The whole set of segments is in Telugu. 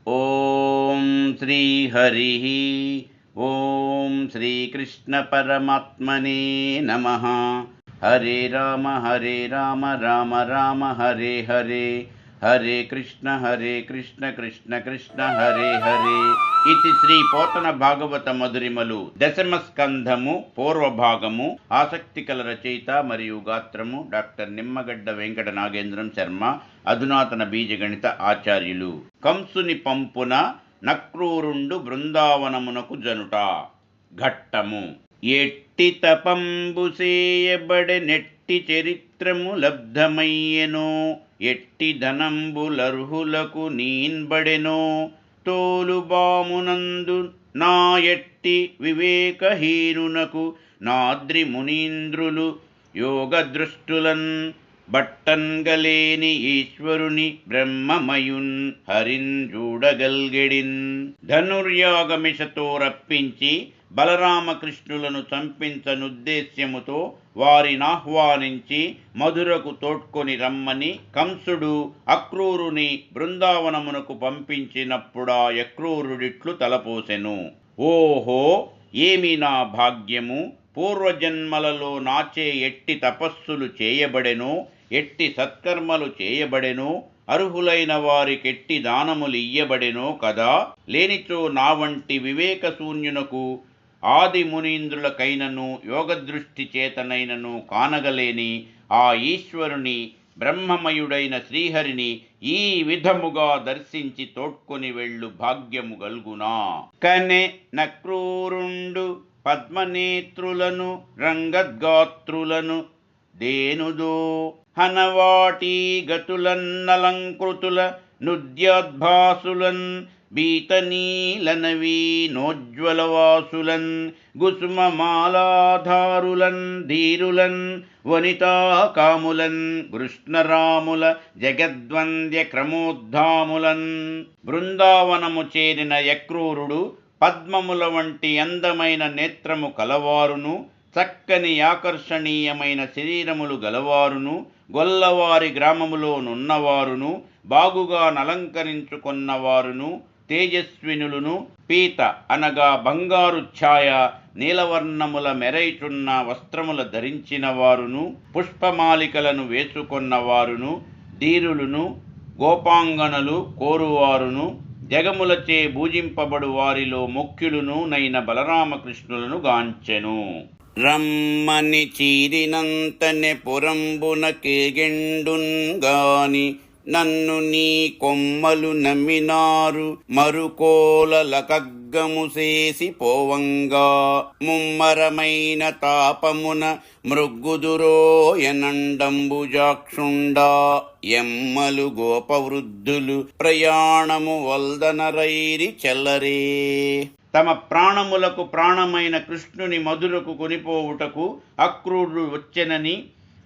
ఓం శ్రీ హరి ఓం శ్రీకృష్ణ పరమాత్మనే నమః. హరే రామ రామ రామ హరే హరే, హరే కృష్ణ కృష్ణ కృష్ణ హరే హరే. ఇది శ్రీ పోతన భాగవత మధురిమలు దశమ స్కంధము పూర్వభాగము. ఆసక్తికల రచయిత మరియు గాత్రము డాక్టర్ నిమ్మగడ్డ వెంకట నాగేంద్రం శర్మ, అధునాతన బీజగణిత ఆచార్యులు. కంసుని పంపున నక్రూరుండు బృందావనమునకు జనుట. ఘట్టము. ఎట్టి తపంబు సేయబడె నెట్టి చరిత్రము లబ్ధమయ్యెనో, ఎట్టి ధనంబులర్హులకు నీన్బడెనో, తోలు బామునందు నా ఎట్టి వివేకహీనునకు నాద్రి మునీంద్రులు యోగదృష్టులన్ బట్టన్గలేని ఈశ్వరుని బ్రహ్మమయున్ హరిన్ చూడగల్గెడిన్. ధనుర్యాగమిషతో రప్పించి బలరామకృష్ణులను చంపించనుద్దేశ్యముతో వారినాహ్వానించి మధురకు తోడ్కొని రమ్మని కంసుడు అక్రూరుని బృందావనమునకు పంపించినప్పుడా యక్రూరుడిట్లు తలపోసెను. ఓహో, ఏమి నా భాగ్యము! పూర్వజన్మలలో నాచే ఎట్టి తపస్సులు చేయబడెనో, ఎట్టి సత్కర్మలు చేయబడెనో, అర్హులైన వారికెట్టి దానములు ఇయ్యబడెనో కదా. లేనిచో నా వంటి వివేకశూన్యునకు ఆది మునీంద్రులకైనను యోగదృష్టి చేతనైనను కానగలేని ఆ ఈశ్వరుని బ్రహ్మమయుడైన శ్రీహరిని ఈ విధముగా దర్శించి తోడ్కొని వెళ్ళు భాగ్యము గల్గునా. కనె నక్రూరుండు పద్మనేత్రులను రంగద్గాత్రులను దేనుదో, హనవాటీ గతులన్నలంకృతుల నుద్యాద్భాసులన్ బీతనీలనవీ నోజ్వలవాసులన్ గుసుమమాలాధారులన్ ధీరులన్ వనితాకాములన్ కృష్ణరాముల జగద్వంద్య క్రమోద్ధాములన్. బృందావనము చేరిన యక్రూరుడు పద్మముల వంటి అందమైన నేత్రము కలవారును, చక్కని ఆకర్షణీయమైన శరీరములు గలవారును, గొల్లవారి గ్రామములో నున్నవారును, బాగుగా నలంకరించుకొన్నవారును, తేజస్వినులను, పీత అనగా బంగారు ఛాయ నీలవర్ణముల మెరైచున్న వస్త్రముల ధరించిన వారును, పుష్పమాలికలను వేసుకొన్నవారును, ధీరులను, గోపాంగనలు కోరువారును, జగములచే పూజింపబడు వారిలో ముఖ్యులును నైన బలరామకృష్ణులను గాంచెను. రమ్మని చీరినంతనే పురంబున కేగెండున్ గాని, నన్ను నీ కొమ్మలు నమ్మినారు మరుకోలలకగ్గము చేసి పోవంగా, ముమ్మరమైన తాపమున మృగ్గుదురోయనండంబుజాక్షుండా, ఎమ్మలు గోపవృద్ధులు ప్రయాణము వల్దనరైరి చెల్లరే. తమ ప్రాణములకు ప్రాణమైన కృష్ణుని మధురకు కొనిపోవుటకు అక్రూరుడు వచ్చెనని,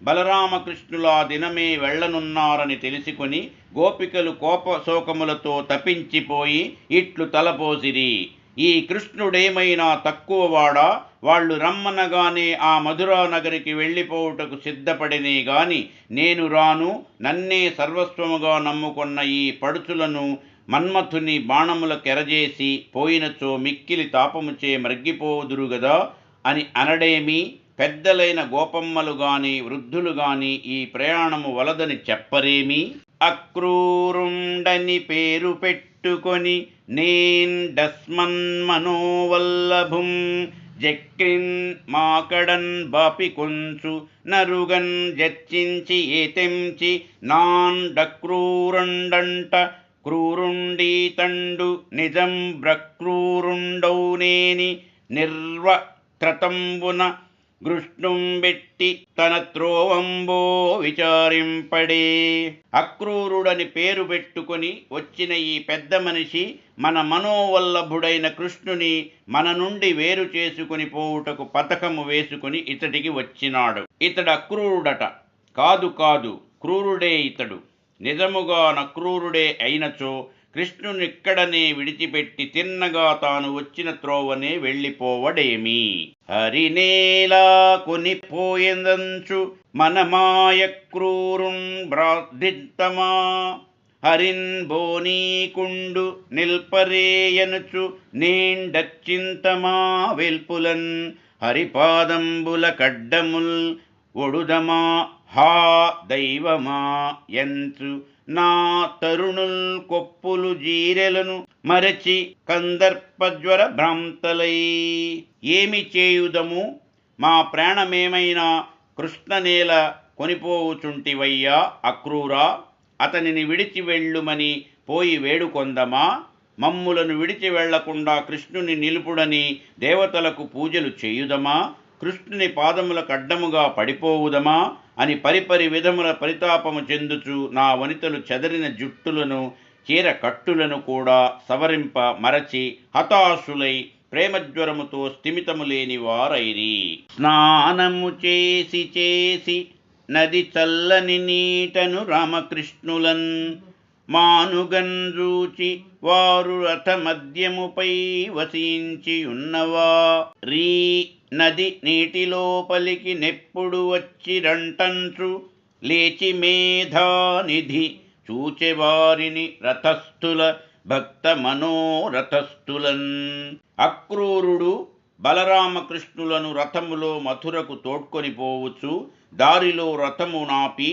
బలరామకృష్ణుల ఆ దినమే వెళ్లనున్నారని తెలిసికొని గోపికలు కోపశోకములతో తపించిపోయి ఇట్లు తలపోసిరి. ఈ కృష్ణుడేమైనా తక్కువవాడా? వాళ్ళు రమ్మనగానే ఆ మధురానగరికి వెళ్ళిపోవుటకు సిద్ధపడినే గాని నేను రాను, నన్నే సర్వస్వముగా నమ్ముకొన్న ఈ పడుచులను మన్మథుని బాణముల కెరజేసి పోయినచో మిక్కిలి తాపముచే మగ్గిపోదురుగదా అని అనడేమి? పెద్దలైన గోపమ్మలు గాని వృద్ధులు గాని ఈ ప్రయాణము వలదని చెప్పరేమి? అక్రూరుండని పేరు పెట్టుకొని నేన్ డస్మన్మనోవల్లభుం, జక్రిన్ మాకడన్ బాపి కొంచు నరుగన్ జచ్చించి ఏతెంచి నాన్ డక్రూరుండంట క్రూరుండీతండు నిజం బ్రక్రూరుండౌనేని నిర్వత్రతంబున గృష్ణుంబెట్టి తన త్రోవంబో విచారింపడే. అక్రూరుడని పేరు పెట్టుకొని వచ్చిన ఈ పెద్ద మనిషి మన మనోవల్లభుడైన కృష్ణుని మన నుండి వేరు చేసుకుని పోవుటకు పథకము వేసుకుని ఇతడికి వచ్చినాడు. ఇతడు అక్రూరుడట? కాదు కాదు, క్రూరుడే ఇతడు. నిజముగా నక్రూరుడే అయినచో కృష్ణునిక్కడనే విడిచిపెట్టి తిన్నగా తాను వచ్చిన త్రోవనే వెళ్ళిపోవడేమి? హరినేలా కొనిపోయేదంచు మనమాయ క్రూరున్ బ్రాధిత్తమా హరిన్ బోనీకుండు నిల్పరేయనుచు నేండచ్చింతమా వెల్పులన్ హరిపాదంబుల కడ్డముల్ ఒడుదమా హా దైవమా ఎంచు నా తరుణుల్ కొప్పులు జీరెలను మరచి కందర్పజ్వర భ్రాంతలై. ఏమి చేయుదము, మా ప్రాణమేమైనా కృష్ణనేల కొనిపోవుచుంటివయ్యా అక్రూరా, అతనిని విడిచి వెళ్ళుమని పోయి వేడుకొందమా? మమ్ములను విడిచి వెళ్లకుండా కృష్ణుని నిలుపుడని దేవతలకు పూజలు చేయుదమా? కృష్ణుని పాదములకు అడ్డముగా పడిపోవుదమా అని పరిపరి విధముల పరితాపము చెందుచు నా వనితలు చెదరిన జుట్టులను చీర కట్టులను కూడా సవరింప మరచి హతాశులై ప్రేమజ్వరముతో స్థిమితము లేని వారైరి. స్నానము చేసి చేసి నది చల్లని నీటను రామకృష్ణులన్ మానుగంజూచి వారు రథమధ్యముపై వసించియున్నవా రీ నది నీటిలోపలికి నెప్పుడు వచ్చిరంటంచు లేచి మేధానిధి చూచెవారిని రథస్థుల భక్త మనోరథస్థులన్. అక్రూరుడు బలరామకృష్ణులను రథములో మథురకు తోడ్కొని పోవచ్చు దారిలో రథము నాపి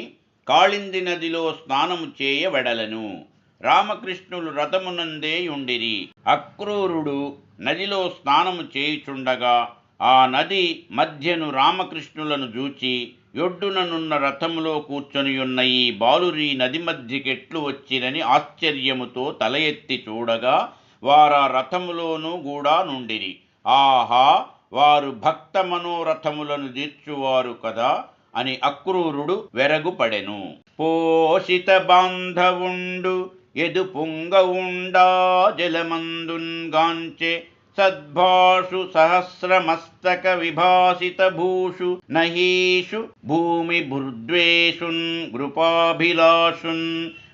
కాళింది నదిలో స్నానము చేయవెడలను. రామకృష్ణులు రథమునందే యుండిరి. అక్రూరుడు నదిలో స్నానము చేయుచుండగా ఆ నది మధ్యను రామకృష్ణులను జూచి యొడ్డుననున్న రథములో కూర్చొనియున్న ఈ బాలురి నది మధ్యకెట్లు వచ్చిరని ఆశ్చర్యముతో తల ఎత్తి చూడగా వారా రథములోనూ కూడా నుండిరి. ఆహా, వారు భక్త మనోరథములను తీర్చువారు కదా అని అక్రూరుడు వెరగుపడెను. పోషిత బాంధవుండు ఎదు పొంగవుండా జలమందున్ గాంచె సద్భాషు సహస్రమస్తక విభాసిత భూషు నహీషు భూమి భృద్వేషున్ గృపాభిలాషున్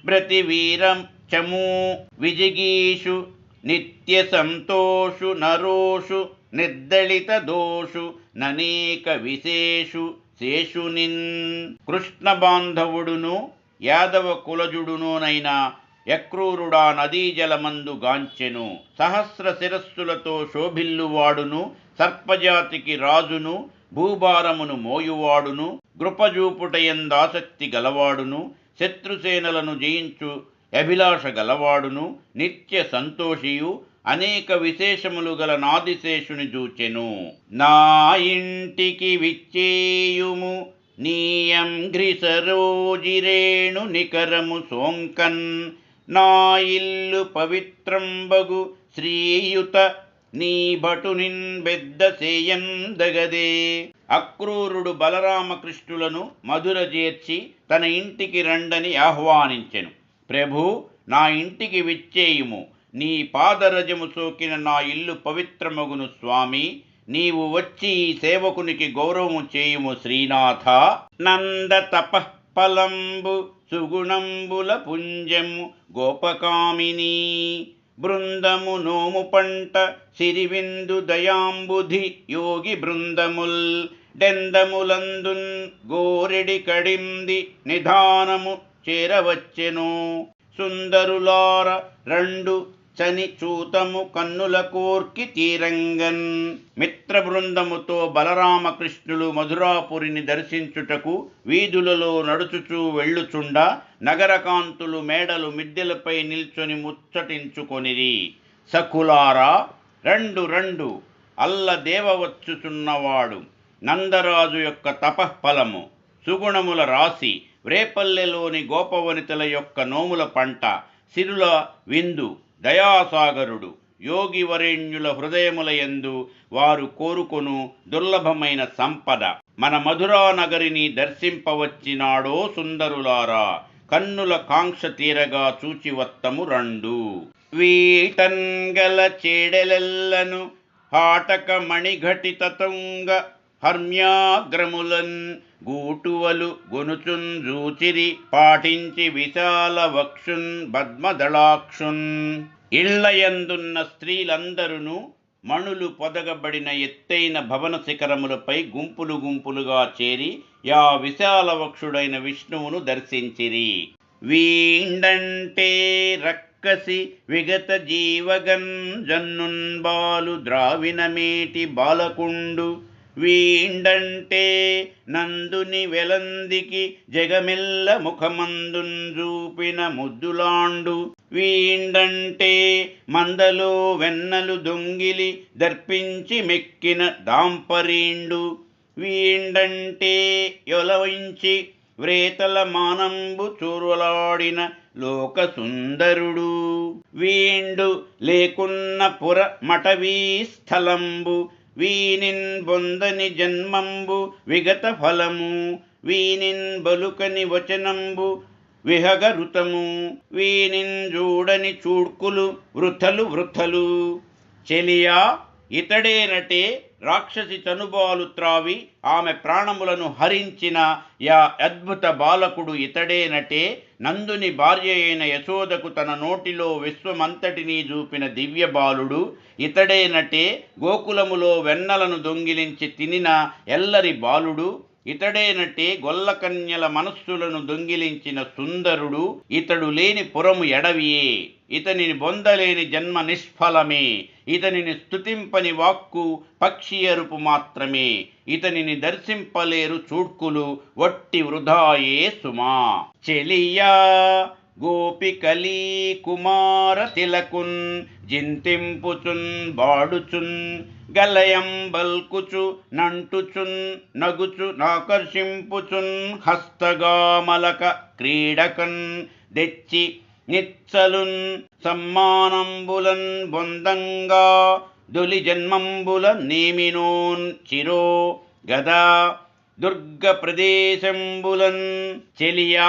బ్రతివీరం చమూ విజిగీషు నిత్య సంతోషు నరోషు నిర్దళిత దోషు ననేక విశేషు శేషునిన్. కృష్ణ బాంధవుడును యాదవ కులజుడునునైన యక్రూరుడా నదీ జలమందు గాంచెను. సహస్ర శిరస్సులతో శోభిల్లువాడును, సర్పజాతికి రాజును, భూభారమును మోయువాడును, గృపజూపుటయందాసక్తి గలవాడును, శత్రుసేనలను జయించు అభిలాష గలవాడును, నిత్య సంతోషియు, అనేక విశేషములు గల నాదిశేషుని చూచెను. నా ఇంటికి విచ్చేయుము నీయంఘ్రి సరోజిరేణు నికరము సోంకన్ నా ఇల్లు పవిత్రంబగు శ్రీయుత నీ భటునిన్ బెద్ద సేయందగదే. అక్రూరుడు బలరామకృష్ణులను మధుర చేర్చి తన ఇంటికి రండని ఆహ్వానించెను. ప్రభు, నా ఇంటికి విచ్చేయుము. నీ పాదరజము సోకిన నా ఇల్లు పవిత్రమగును స్వామి. నీవు వచ్చి ఈ సేవకునికి గౌరవము చేయుము శ్రీనాథ. నంద తపఃఫలంబు సుగుణంబుల పుంజము గోపకామిని బృందము నోము పంట సిరివిందు దయాంబుధి యోగి బృందముల్ డెందములందున్ గోరెడి కడింది నిధానము చేరవచ్చెను. సుందరులార రెండు చని చూతము కన్నుల కోర్కి తీరంగన్. మిత్ర బృందముతో బలరామకృష్ణులు మధురాపురిని దర్శించుటకు వీధులలో నడుచుచూ వెళ్ళుచుండ నగరకాంతులు మేడలు మిద్దెలపై నిల్చొని ముచ్చటించుకొనిరి. సఖులారా, రండు రండు, అల్ల దేవవచ్చుచున్నవాడు నందరాజు యొక్క తపఃఫలము, సుగుణముల రాశి, వ్రేపల్లెలోని గోపవనితల యొక్క నోముల పంట, సిరుల విందు, దయాసాగరుడు, యోగివరేణ్యుల హృదయములయందు వారు కోరుకొను దుర్లభమైన సంపద. మన మధురా నగరిని దర్శింపవచ్చినాడో సుందరులారా, కన్నుల కాంక్ష తీరగా చూచివత్తము రండు. వీటంగల చేడెలెల్లను హాటక మణిఘటిత తుంగ హర్మ్యాగ్రములన్ గూటువలు గొనుచున్ జూచిరి పాటించి విశాల వక్షున్ పద్మదళాక్షున్. ఇళ్లయందున్న స్త్రీలందరును మణులు పొదగబడిన ఎత్తైన భవన శిఖరములపై గుంపులు గుంపులుగా చేరి యా విశాలవక్షుడైన విష్ణువును దర్శించిరి. వీండంటే రక్కసి విగత జీవగన్ జన్నున్ బాలు ద్రావినమేటి బాలకుండు, వీండంటే నందుని వెలందికి జగమెల్ల ముఖమందున్ చూపిన ముద్దులాండు, వీండంటే మందలో వెన్నలు దొంగిలి దర్పించి మెక్కిన దాంపరీండు, వీండంటే యొలవించి వ్రేతల మానంబు చూరులాడిన లోక సుందరుడు, వీండు లేకున్న పుర మటవీ స్థలంబు, వీనిన్ బొందని జన్మంబు విగత ఫలము, వీనిన్ బలుకని వచనంబు విహగరుతము, వీనిన్ చూడని చూడ్కులు వృథలు వృథలు. చెలియా, ఇతడేనటే రాక్షసి చనుబాలు త్రావి ఆమె ప్రాణములను హరించిన యా అద్భుత బాలకుడు ఇతడేనటే నందుని భార్య అయిన యశోదకు తన నోటిలో విశ్వమంతటినీ చూపిన దివ్య బాలుడు ఇతడేనటే గోకులములో వెన్నలను దొంగిలించి తినిన ఎల్లరి బాలుడు ఇతడేనటే గొల్లకన్యల మనస్సులను దొంగిలించిన సుందరుడు. ఇతడు లేని పురము ఎడవియే, ఇతనిని బొందలేని జన్మ నిష్ఫలమే, ఇతనిని స్తుతింపని వాక్కు పక్షి అరుపు మాత్రమే, ఇతనిని దర్శింపలేరు చూడ్కులు వట్టి వృధాయే సుమా. చెలియా, గోపికలీ కుమార తిలకున్ జింతింపుచున్ బాడుచున్ గలయం బల్కుచు నంటుచున్ నగుచు నాకర్షింపుచున్ హస్తగామలక క్రీడకన్ దెచ్చి నిచ్చలున్ సమ్మానంబులన్ బొందంగా దొలి జన్మంబుల నేమినోన్ చిరో గదా దుర్గ ప్రదేశంబులన్. చెలియా,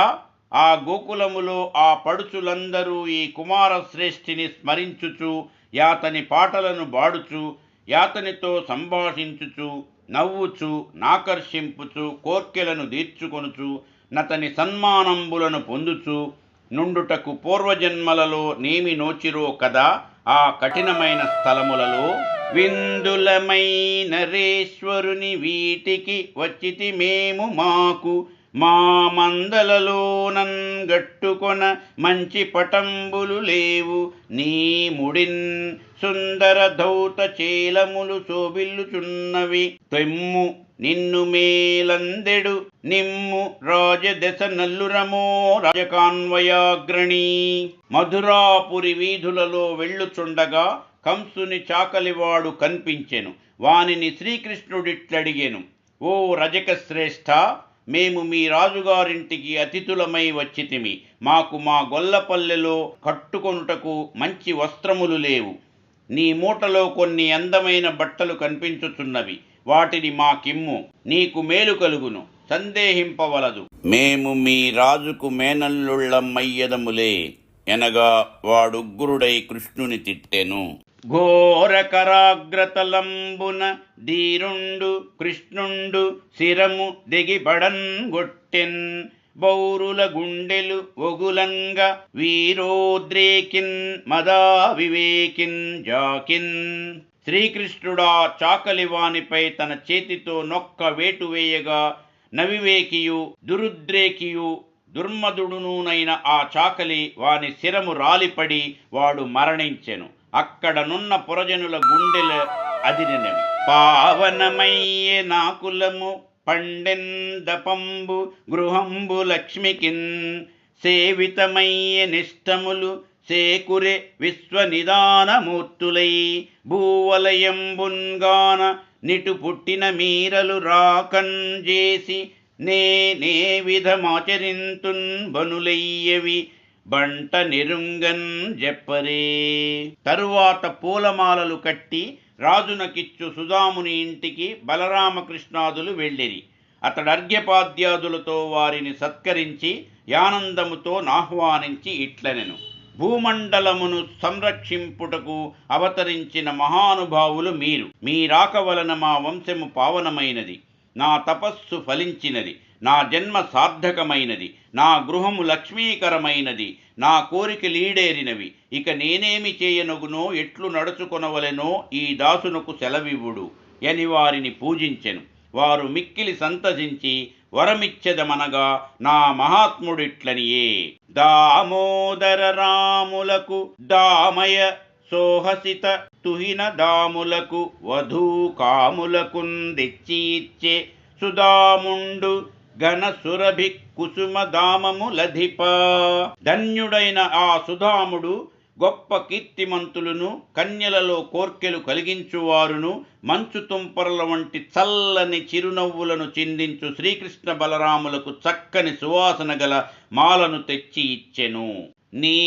ఆ గోకులములో ఆ పడుచులందరూ ఈ కుమారశ్రేష్ఠిని స్మరించుచు యాతని పాటలను బాడుచు యాతనితో సంభాషించుచు నవ్వుచు నాకర్షింపుచు కోర్కెలను తీర్చుకొనుచు నతని సన్మానంబులను పొందుచు నుండుటకు పూర్వజన్మలలో నేమి నోచిరో కదా ఆ కఠినమైన స్థలములలో. విందులమై నరేశ్వరుని వీటికి వచ్చితి మేము మాకు మా మందలలోనన్ గట్టుకొన మంచి పటంబులు లేవు నీ ముడిన్ సుందర ధౌత చేలములు శోభిల్లుచున్నవి తెమ్ము నిన్ను మేలందెడు నిమ్ము రాజదశ నల్లురమో రాజకాన్వయాగ్రణి. మధురాపురి వీధులలో వెళ్ళుచుండగా కంసుని చాకలివాడు కనిపించెను. వానిని శ్రీకృష్ణుడిట్లడిగెను, ఓ రజక శ్రేష్ఠ, మేము మీ రాజుగారింటికి అతిథులమై వచ్చితిమి. మాకు మా గొల్లపల్లెలో కట్టుకొనుటకు మంచి వస్త్రములు లేవు. నీ మూటలో కొన్ని అందమైన బట్టలు కనిపించుచున్నవి, వాటిని మాకిమ్ము, నీకు మేలు కలుగును, సందేహింపవలదు. మేము మీ రాజుకు మేనల్లుళ్ళమయ్యదములే ఎనగా వాడుగ్రుడై కృష్ణుని తిట్టెను. ఘోరకరాగ్రతలంబున ధీరుండు కృష్ణుండు శిరము దెగిబడన్ గొట్టెన్ బౌరుల గుండెలు ఒగులంగ వీరోద్రేకిన్ మదా వివేకిన్ జాకిన్. శ్రీకృష్ణుడా చాకలివానిపై తన చేతితో నొక్క వేటు వేయగా నవివేకియు దురుద్రేకియు దుర్మదుడునైన ఆ చాకలి వాని శిరము రాలిపడి వాడు మరణించెను. అక్కడనున్న పురజనుల గుండెల అదిరినవి. పావనమయ్యే నాకులము పండెందపంబు గృహంబు లక్ష్మికిన్ సేవితమయ్యే నిష్టములు సేకురె విశ్వనిదానమూర్తులై భూవలయంబున్గాన నిటు పుట్టిన మీరలు రాకన్ చేసి నే విధమాచరింతున్ బనులయ్యవి బంట నిరుంగన్ జెప్పరే. తరువాత పూలమాలలు కట్టి రాజునకిచ్చు సుధాముని ఇంటికి బలరామకృష్ణాదులు వెళ్ళిరి. అతడు అర్ఘ్యపాద్యాదులతో వారిని సత్కరించి యానందముతో నాహ్వానించి ఇట్లనెను, భూమండలమును సంరక్షింపుటకు అవతరించిన మహానుభావులు మీరు. మీ రాక వలన మా వంశము పావనమైనది, నా తపస్సు ఫలించినది, నా జన్మ సార్థకమైనది, నా గృహము లక్ష్మీకరమైనది, నా కోరికలీడేరినవి. ఇక నేనేమి చేయనగునో ఎట్లు నడుచుకొనవలెనో ఈ దాసునకు సెలవివ్వుడు అని వారిని పూజించెను. వారు మిక్కిలి సంతసించి వరమిచ్చెదమనగా నా మహాత్ముడిట్లనియే. దామోదర రాములకు దామయ సోహసిత తుహిన దాములకు వధూ కాములకున్ దెచ్చి ఇచ్చే సుదాముండు ఘన సురభి కుసుమ దామములధిప. ధన్యుడైన ఆ సుధాముడు గొప్ప కీర్తిమంతులను, కన్యలలో కోర్కెలు కలిగించువారును, మంచు తుంపరల వంటి చల్లని చిరునవ్వులను చిందించు శ్రీకృష్ణ బలరాములకు చక్కని సువాసన గల మాలను తెచ్చి ఇచ్చెను. నీ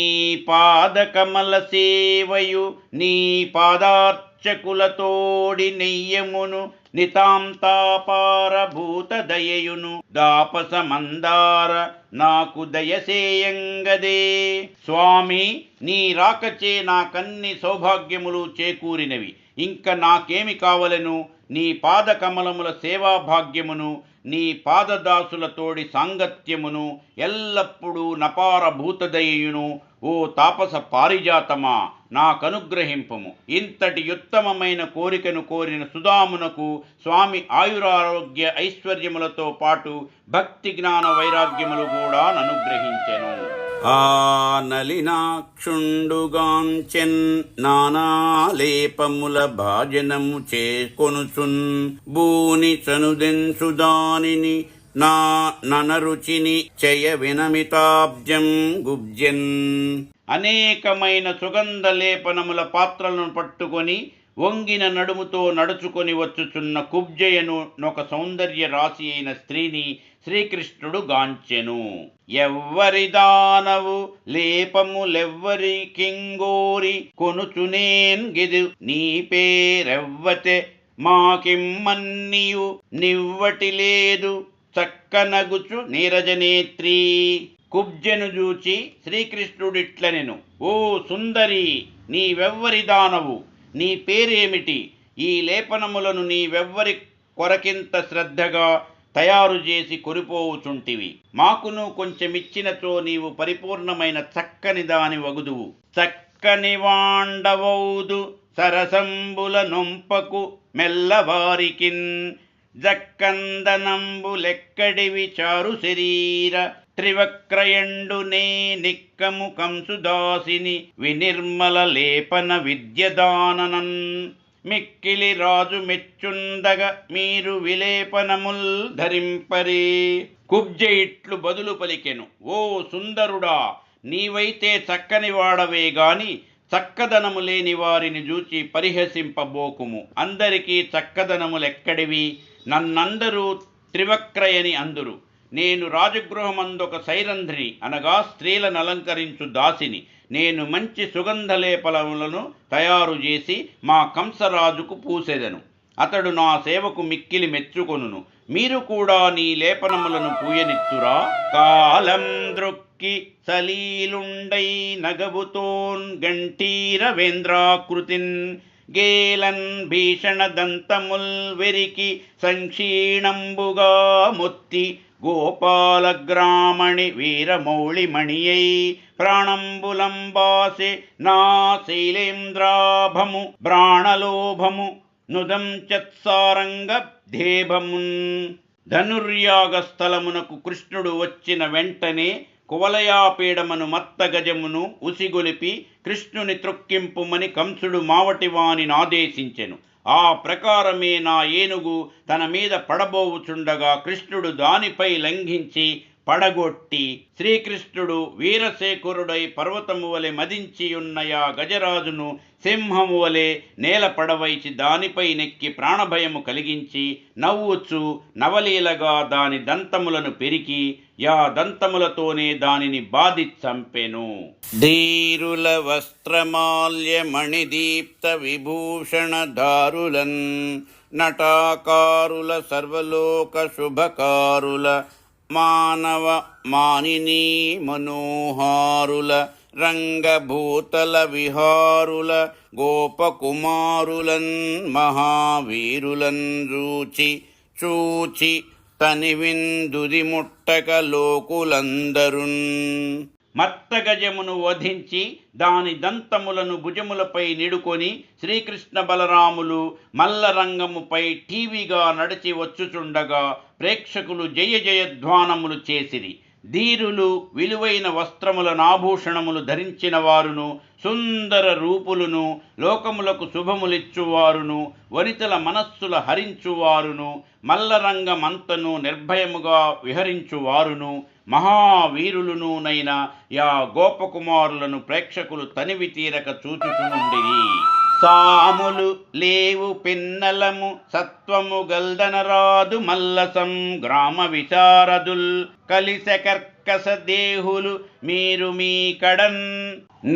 పాదకమల సేవయు నీ పాదార్చకులతోడి నెయ్యమును నితాంతాపారభూత దయయును దాపస మందార నాకు దయసేయంగదే. స్వామి, నీ రాకచే నాకన్ని సౌభాగ్యములు చేకూరినవి. ఇంక నాకేమి కావలెను? నీ పాదకమలముల సేవాభాగ్యమును, నీ పాదదాసులతోడి సాంగత్యమును, ఎల్లప్పుడూ నపారభూతదయయును. ఓ తాపస పారిజాతమా, నాకనుగ్రహింపము. ఇంతటి ఉత్తమమైన కోరికను కోరిన సుధామునకు స్వామి ఆయురారోగ్య ఐశ్వర్యములతో పాటు భక్తి జ్ఞాన వైరాగ్యములు కూడా ననుగ్రహించెను. ఆ నలినాక్షుండుగాంచెన్ నానాలేపముల భాజనము చేకొనుచున్ బూని చనుదెన్సు దానిని నా ననరుచిని చయ వినమితాబ్జం గుబ్జన్. అనేకమైన సుగంధ లేపనముల పాత్రలను పట్టుకొని వంగిన నడుముతో నడుచుకొని వచ్చుచున్న కుబ్జయను నొక సౌందర్య రాశి అయిన స్త్రీని శ్రీకృష్ణుడు గాంచెను. ఎవ్వరి దానవు లేపములెవ్వరి కింగోరి కొనుచునేన్ గిదు నీ పేరెవ్వతే మాకిమ్మన్నియు నివ్వటి లేదు చక్కనగుచు నీరజనేత్రీ. కుబ్జను జూచి శ్రీకృష్ణుడిట్లనెను, ఓ సుందరి, నీవెవ్వరి దానవు? నీ పేరేమిటి? ఈ లేపనములను నీవెవ్వరి కొరకింత శ్రద్ధగా తయారు చేసి కొనిపోవుచుంటివి? మాకును కొంచెమిచ్చినచో నీవు పరిపూర్ణమైన చక్కని దాని వగుదువు. చక్కని వాండవౌదు సరసంబుల నొంపకు మెల్లవారికిన్ జక్కందనంబులెక్కడివి చారు శరీర త్రివక్రయండునే నిక్కము కంసుదాసిని వినిర్మల లేపన విద్యదాననన్. మిక్కిలి రాజు మెచ్చుండగ మీరు విలేపనముల్ ధరింపరే. కుబ్జ ఇట్లు బదులు పలికెను, ఓ సుందరుడా, నీవైతే చక్కని వాడవే గాని చక్కదనము లేని వారిని చూచి పరిహసింపబోకుము. అందరికీ చక్కదనములెక్కడివి? నన్నందరూ త్రివక్రయని అందురు. నేను రాజగృహమందొక సైరంధ్రిని, అనగా స్త్రీలను అలంకరించు దాసిని. నేను మంచి సుగంధలేపనములను తయారు చేసి మా కంసరాజుకు పూసెదను. అతడు నా సేవకు మిక్కిలి మెచ్చుకొనును. మీరు కూడా నీ లేపనములను పూయనిత్తురా? కాలం ద్రొక్కి సలీలుండై నగబుతోన్ గంటీరవేంద్రాకృతిన్ గేలన్ భీషణ దంతముల్ వెరికి సంక్షీణంబుగా మొత్తి గోపాలగ్రామణి వీరమౌళిమణియై ప్రాణంబులంబాసే నా శైలేంద్రాభము ప్రాణలోభము నుదం చత్సారంగ ధేభమున్. ధనుర్యాగ స్థలమునకు కృష్ణుడు వచ్చిన వెంటనే కువలయాపీడమను మత్తగజమును ఉసిగొలిపి కృష్ణుని త్రొక్కింపుమని కంసుడు మావటివానిని ఆదేశించెను. ఆ ప్రకారమే నా ఏనుగు తన మీద పడబోవుచుండగా కృష్ణుడు దానిపై లంఘించి పడగొట్టి శ్రీకృష్ణుడు వీరశేఖరుడై పర్వతము వలె మదించియున్నయా గజరాజును సింహము వలె నేల పడవైచి దానిపై నెక్కి ప్రాణభయము కలిగించి నవ్వుచు నవలీలగా దాని దంతములను పెరికి యా దంతములతోనే దానిని బాధి చంపెను. ధీరుల వస్త్రమాల్య మణిదీప్త విభూషణ దారులన్ నటాకారుల సర్వలోక శుభకారుల మానవ మానినీ మనోహారుల రంగభూతల విహారుల గోపకుమారులన్ మహావీరులన్ చూచి చూచి తనివిందుది ముట్టక లోకులందరున్. మత్తగజమును వధించి దాని దంతములను భుజములపై నిడుకొని శ్రీకృష్ణ బలరాములు మల్లరంగముపై టీవీగా నడిచి వచ్చుచుండగా ప్రేక్షకులు జయ జయధ్వానములు చేసిరి. ధీరులు విలువైన వస్త్రములను ఆభూషణములు ధరించిన వారును, సుందర రూపులను, లోకములకు శుభములిచ్చువారును, వనితల మనస్సుల హరించువారును, మల్లరంగమంతను నిర్భయముగా విహరించువారును, మహావీరులునైన యా గోపకుమారులను ప్రేక్షకులు తనివి తీరక చూచుచుండిరి. సాములు లేవు పిన్నలము సత్వము గల్దనరాదు మల్లసం గ్రామ విశారదుల్ కలిస కర్కస దేహులు మీరు మీ కడన్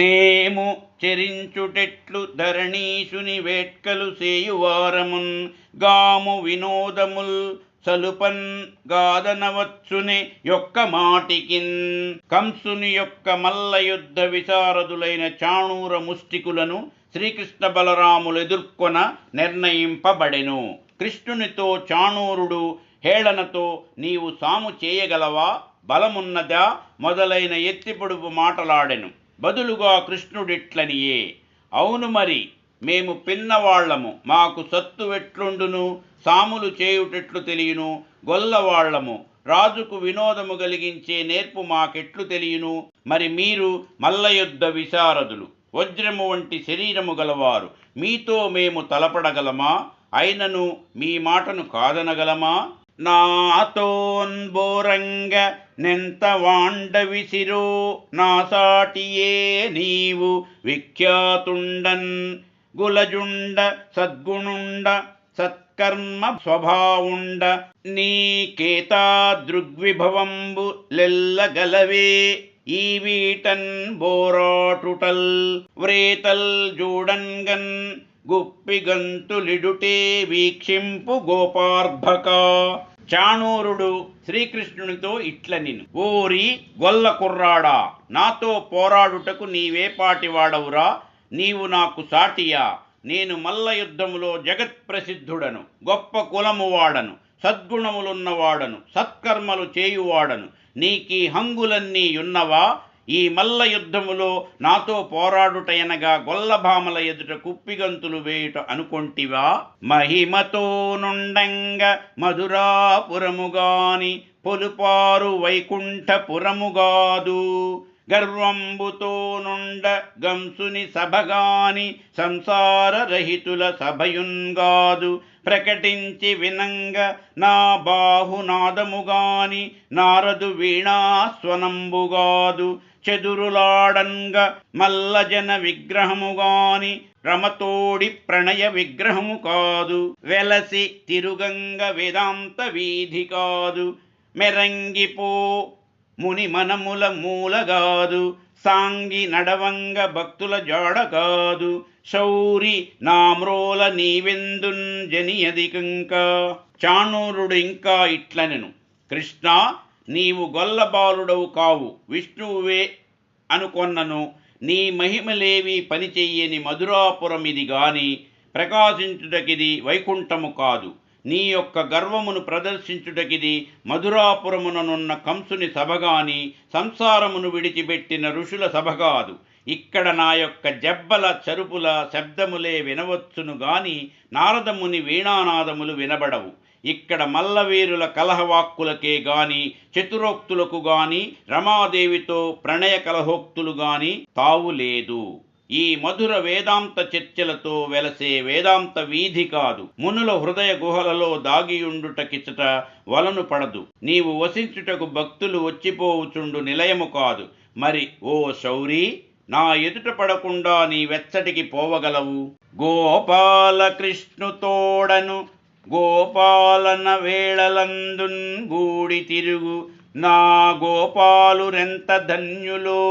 నేము చెరించుటెట్లు ధరణీషుని వేట్కలు సేయువారమున్ గాము వినోదముల్ సలుపన్ గాదనవచ్చునే యొక్క మాటికిన్. కంసుని యొక్క మల్లయుద్ధ విశారదులైన చాణూర ముష్టికులను శ్రీకృష్ణ బలరాములు ఎదుర్కొన నిర్ణయింపబడెను. కృష్ణునితో చాణూరుడు హేళనతో నీవు సాము చేయగలవా, బలమున్నదా మొదలైన ఎత్తిపొడుపు మాటలాడెను. బదులుగా కృష్ణుడిట్లనియే, అవును మరి, మేము పిన్నవాళ్లము, మాకు సత్తు ఎట్లుండును, సాములు చేయుటెట్లు తెలియను, గొల్లవాళ్లము, రాజుకు వినోదము కలిగించే నేర్పు మాకెట్లు తెలియను. మరి మీరు మల్లయుద్ధ విశారదులు, వజ్రము వంటి శరీరము గలవారు, మీతో మేము తలపడగలమా? అయినను మీ మాటను కాదనగలమా? నాతోన్బోరంగ నెంత వాండవిసిరో నా సాటియే నీవు విఖ్యాతుండన్ గులజుండ సద్గుణుండ సత్కర్మ స్వభావుండ నీకేతా దృగ్విభవంబు లెల్లగలవే ఈ వీటన్ బోరాటుటల్ వ్రేతల్ జూడన్గన్ గుప్పిగంతులిడుటే వీక్షింపు గోపార్భక. చాణూరుడు శ్రీకృష్ణునితో ఇట్లనిను, ఓరి గొల్ల కుర్రాడా, నాతో పోరాడుటకు నీవే పాటివాడవురా? నీవు నాకు సాటియా? నేను మల్ల యుద్ధములో జగత్ప్రసిద్ధుడను, గొప్ప కులము వాడను, సద్గుణములున్నవాడను, సత్కర్మలు చేయువాడను. నీకీ హంగులన్నీ యున్నవా? ఈ మల్ల యుద్ధములో నాతో పోరాడుటయనగా గొల్లభామల ఎదుట కుప్పిగంతులు వేయుట అనుకొంటివా? మహిమతో నుండంగ మధురాపురముగాని పొలుపారు వైకుంఠపురముగాదు, గర్వంబుతో నుండ గంసుని సభగాని సంసార రహితుల సభయున్గాదు, ప్రకటించి వినంగ నా బాహునాదముగాని నారదు వీణాస్వనంబుగాదు, చెదురులాడంగ మల్లజన విగ్రహముగాని రమతోడి ప్రణయ విగ్రహము కాదు, వెలసి తిరుగంగ వేదాంత వీధి కాదు, మెరంగిపో ముని మనముల మూలగాదు, సాంగి నడవంగ భక్తుల జాడ కాదు, శౌరి నామ్రోల నీవెందున్ జనియదికంక. చాణూరుడు ఇంకా ఇట్లనెను, కృష్ణ, నీవు గొల్లబాలుడవు కావు, విష్ణువువే అనుకొన్నను. నీ మహిమలేవి పనిచెయ్యని మధురాపురం ఇది గాని ప్రకాశించుటకిది వైకుంఠము కాదు. నీ యొక్క గర్వమును ప్రదర్శించుటకిది మధురాపురముననున్న కంసుని సభగాని సంసారమును విడిచిపెట్టిన ఋషుల సభ కాదు. ఇక్కడ నా యొక్క జబ్బల చరుపుల శబ్దములే వినవచ్చును గాని నారదముని వీణానాదములు వినబడవు. ఇక్కడ మల్లవీరుల కలహవాక్కులకే గాని చతురోక్తులకు గాని రమాదేవితో ప్రణయ కలహోక్తులు గాని తావులేదు. ఈ మధుర వేదాంత చర్చలతో వెలసే వేదాంత వీధి కాదు. మునుల హృదయ గుహలలో దాగియుండుటకిచట వలను పడదు. నీవు వసించుటకు భక్తులు వచ్చిపోవుచుండు నిలయము కాదు. మరి ఓ శౌరి, నా ఎదుట పడకుండా నీ వెచ్చటికి పోవగలవు? గోపాలకృష్ణుతోడను గోపాలన వేళలందున్ గూడి తిరుగు నా గోపాలురెంత ధన్యులో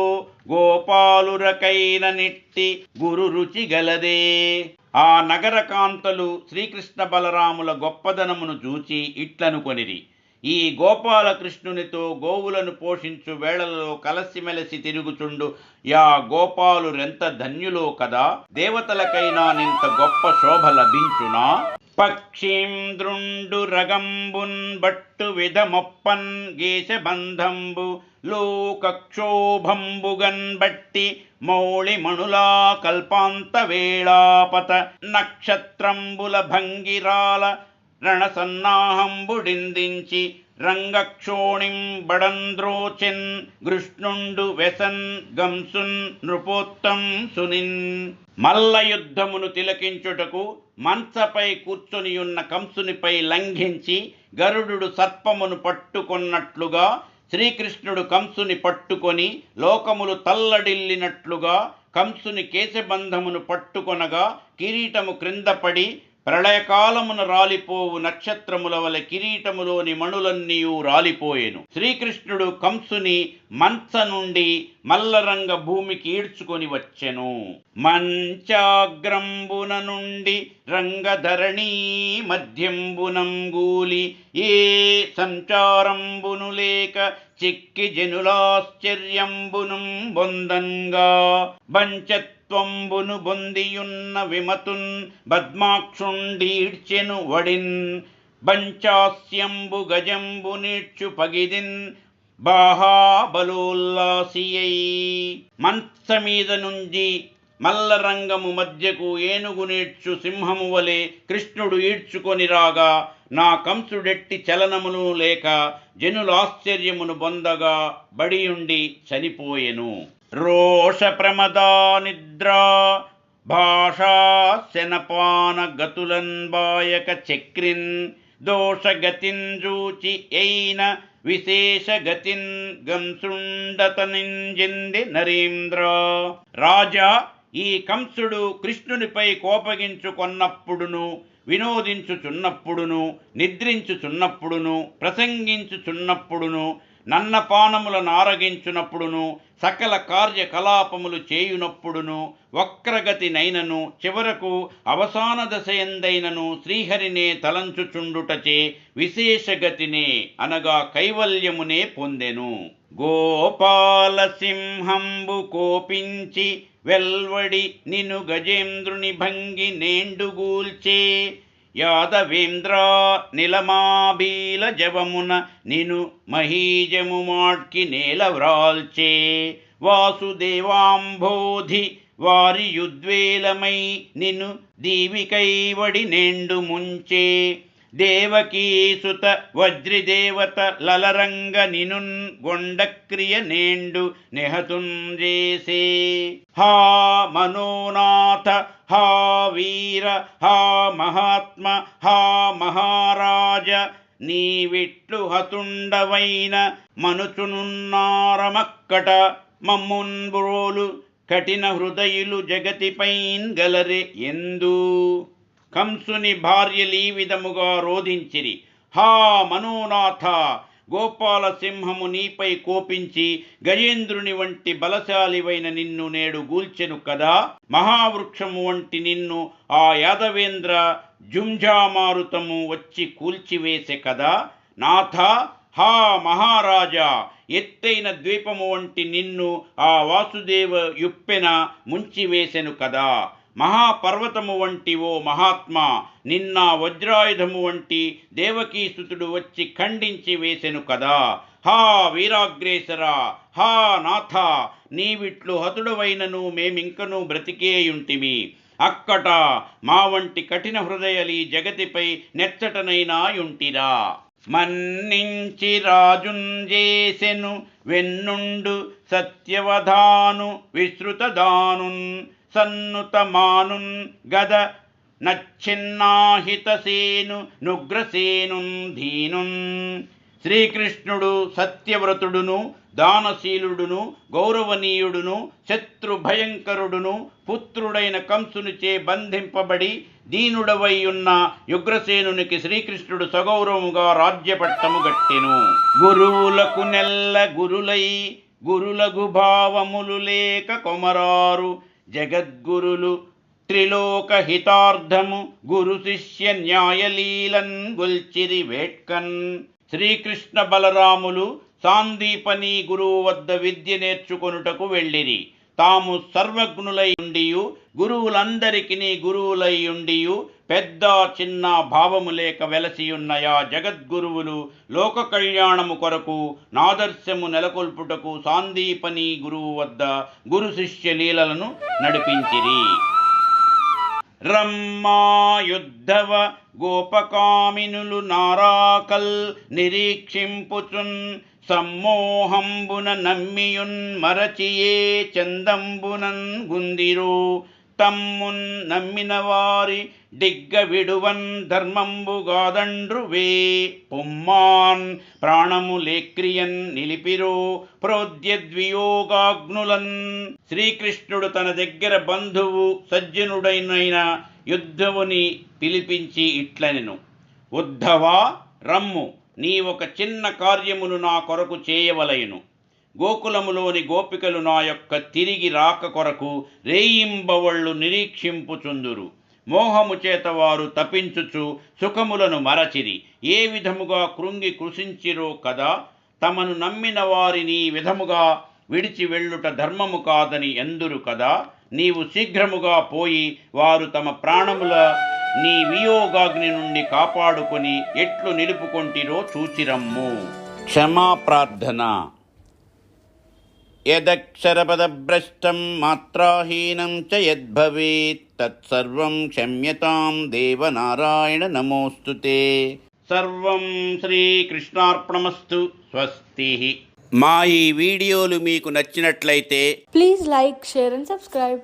గోపాలురకైన నిట్టి గురు రుచి గలదే. ఆ నగర కాంతలు శ్రీకృష్ణ బలరాముల గొప్పదనమును చూచి ఇట్లనుకొనిరి, ఈ గోపాలకృష్ణునితో గోవులను పోషించు వేళలలో కలసిమెలసి తిరుగుచుండు యా గోపాలురెంత ధన్యులో కదా. దేవతలకైనా నింత గొప్ప శోభ లభించునా? పక్షీంద్రుండు రగంబున్ బట్టు విధమొప్పన్ గేశబంధంబు లోకక్షోభంబుగన్ బట్టి మౌళి మణులా కల్పాంత వేళాపత నక్షత్రంబుల భంగిరాల రణసన్నాహంబుడిందించి రంగక్షోణిం బడంద్రోచెన్ కృష్ణుండు వెసన్ గంసున్ నృపోత్తం సునిన్. మల్ల యుద్ధమును తిలకించుటకు మంచపై కూర్చొనియున్న కంసునిపై లంఘించి గరుడు సర్పమును పట్టుకొన్నట్లుగా శ్రీకృష్ణుడు కంసుని పట్టుకొని లోకములు తల్లడిల్లినట్లుగా కంసుని కేశబంధమును పట్టుకొనగా కిరీటము క్రిందపడి ప్రళయకాలమున రాలిపోవు నక్షత్రముల వలె కిరీటములోని మణులన్నీయూ రాలిపోయెను. శ్రీకృష్ణుడు కంసుని మంచ నుండి మల్లరంగ భూమికి ఈడ్చుకొని వచ్చెను. మంచాగ్రంబున నుండి రంగధరణీ మధ్యంబునంగూలి ఏ సంచారంబును లేక చిక్కి జనులాశ్చర్యంబును బొందంగా బంచత్వంబును బొందియున్న విమతున్ బద్మాక్షుండీడ్చెను వడిన్ బంచాస్యంబు గజంబు నీడ్చు పగిదిన్ బాహాబలోల్లాసియై. మంచమీద నుంచి మల్లరంగము మధ్యకు ఏనుగు నీడ్చు సింహము వలె కృష్ణుడు ఈడ్చుకొని రాగా నా కంసుడెట్టి చలనమును లేక జనులాశ్చర్యమును బొందగా బడియుండి చనిపోయెను. రోష ప్రమదా నిద్రా భాషా శనపాన గతులన్ బాయక చక్రిన్ దోషగతిన్ జూచి అయిన విశేషగతిన్ గంసుండతనింజెంది నరేంద్ర. రాజా, ఈ కంసుడు కృష్ణునిపై కోపగించుకొన్నప్పుడును వినోదించుచున్నప్పుడును నిద్రించుచున్నప్పుడును ప్రసంగించుచున్నప్పుడును నన్నపానములను ఆరగించునప్పుడును సకల కార్యకలాపములు చేయునప్పుడును వక్రగతి నైనను చివరకు అవసాన దశయందైనను శ్రీహరినే తలంచుచుండుటచే విశేషగతినే అనగా కైవల్యమునే పొందెను. గోపాల సింహంబు కోపించి వెల్వడి నిను గజేంద్రుని భంగి నేండుగూల్చే యాదవేంద్ర నిలమాబీల జవమున నిను మహీజము మాడ్కి నేల వ్రాల్చే వాసుదేవాంబోధి వారి యుద్వేలమై నిను దీవికైవడి నేండు ముంచే దేవకీసుత వజ్రిదేవత లలరంగ నినున్ గొండక్రియ నేండు నెహతుంజేసే. హా మనోనాథ, హా వీర, హా మహాత్మ, హా మహారాజ, నీవిట్లు హతుండవైన మనుచునున్నారమక్కట మమ్మున్బ్రోలు కఠిన హృదయులు జగతిపైన్ గలరే ఎందు. కంసుని భార్యలీ విధముగా రోధించిరి. హా మనోనాథ, గోపాల సింహము నీపై కోపించి గజేంద్రుని వంటి బలశాలివైన నిన్ను నేడు గూల్చెను కదా. మహావృక్షము వంటి నిన్ను ఆ యాదవేంద్ర జుంఝామారుతము వచ్చి కూల్చివేసే కదా. నాథ, హా మహారాజా, ఎత్తైన ద్వీపము వంటి నిన్ను ఆ వాసుదేవ యుప్పెన ముంచివేసెను కదా. మహాపర్వతము వంటి ఓ మహాత్మా, నిన్న వజ్రాయుధము వంటి దేవకీసుతుడు వచ్చి ఖండించి వేసెను కదా. హా వీరాగ్రేసరా, హా నాథ, నీవిట్లు హతుడవైనను మేమింకను బ్రతికేయుంటిమి. అక్కట మా వంటి కఠిన హృదయలి జగతిపై నెచ్చటనైనాయుంటిరా. మన్నించి రాజుంజేసెను వెన్నుండు సత్యవధాను విశ్రుతదానున్ సన్నుతమానున్ గద నచ్చిన్నాహితసేను నుగ్రసేనున్ ధీనున్. శ్రీకృష్ణుడు సత్యవ్రతుడును దానశీలుడును గౌరవనీయుడును శత్రుభయంకరుడును పుత్రుడైన కంసునిచే బంధింపబడి దీనుడవై ఉన్న యుగ్రసేనునికి శ్రీకృష్ణుడు సగౌరవముగా రాజ్యపట్టము గట్టెను. గురువులకు నెల్ల గురులై గురులగు భావములు లేక కొమరారు జగద్గురులు త్రిలోక హితార్థము గురు శిష్య న్యాయలీలన్ గొల్చిరి వేట్కన్. శ్రీకృష్ణ బలరాములు సాందీపని గురువు వద్ద విద్య నేర్చుకొనుటకు వెళ్ళిరి. తాము సర్వజ్ఞులై ఉండియు గురువులందరికీ గురువులై ఉండియు పెద్ద చిన్న భావము లేక వెలసియున్నయా జగద్గురువులు లోక కళ్యాణము కొరకు నాదర్శము నెలకొల్పుటకు సాందీపని గురువు వద్ద గురు శిష్య లీలలను నడిపించిరి. రమ్మాయుద్ధవ గోపకామినులు నారాకల్ నిరీక్షింపుచున్ సమ్మోహంబున నమ్మియున్ మరచియే చందంబునన్ గుందిరు. తమ్మున్ నమ్మిన వారి డిగ్గ విడువన్ ధర్మంబుగాదండ్రువే పొమ్మాన్ ప్రాణము లేక్రియన్ నిలిపిరో ప్రోద్యద్వియోగాగ్నులన్. శ్రీకృష్ణుడు తన దగ్గర బంధువు సజ్జనుడైన యుద్ధవుని పిలిపించి ఇట్లనెను, ఉద్ధవా రమ్ము, నీ ఒక చిన్న కార్యమును నా కొరకు చేయవలయను. గోకులములోని గోపికలు నా యొక్క తిరిగి రాక కొరకు రేయింబవళ్ళు నిరీక్షింపుచుందురు. మోహము చేత వారు తపించుచు సుఖములను మరచిరి. ఏ విధముగా కృంగి కృషించిరో కదా. తమను నమ్మిన వారిని విధముగా విడిచి వెళ్ళుట ధర్మము కాదని ఎందురు కదా. నీవు శీఘ్రముగా పోయి వారు తమ ప్రాణముల నీ వియోగాగ్ని నుండి కాపాడుకొని ఎట్లు నిలుపుకొంటిరో చూచిరమ్ము. క్షమా ప్రార్థన. యదక్షరపదభ్రష్టం మాత్రాహీనం చ యద్భవేత్ తత్సర్వం క్షమ్యతాం దేవనారాయణ నమోస్తుతే. సర్వం శ్రీకృష్ణార్పణమస్తు. స్వస్తి. మా ఈ వీడియోలు మీకు నచ్చినట్లయితే please like, share and subscribe.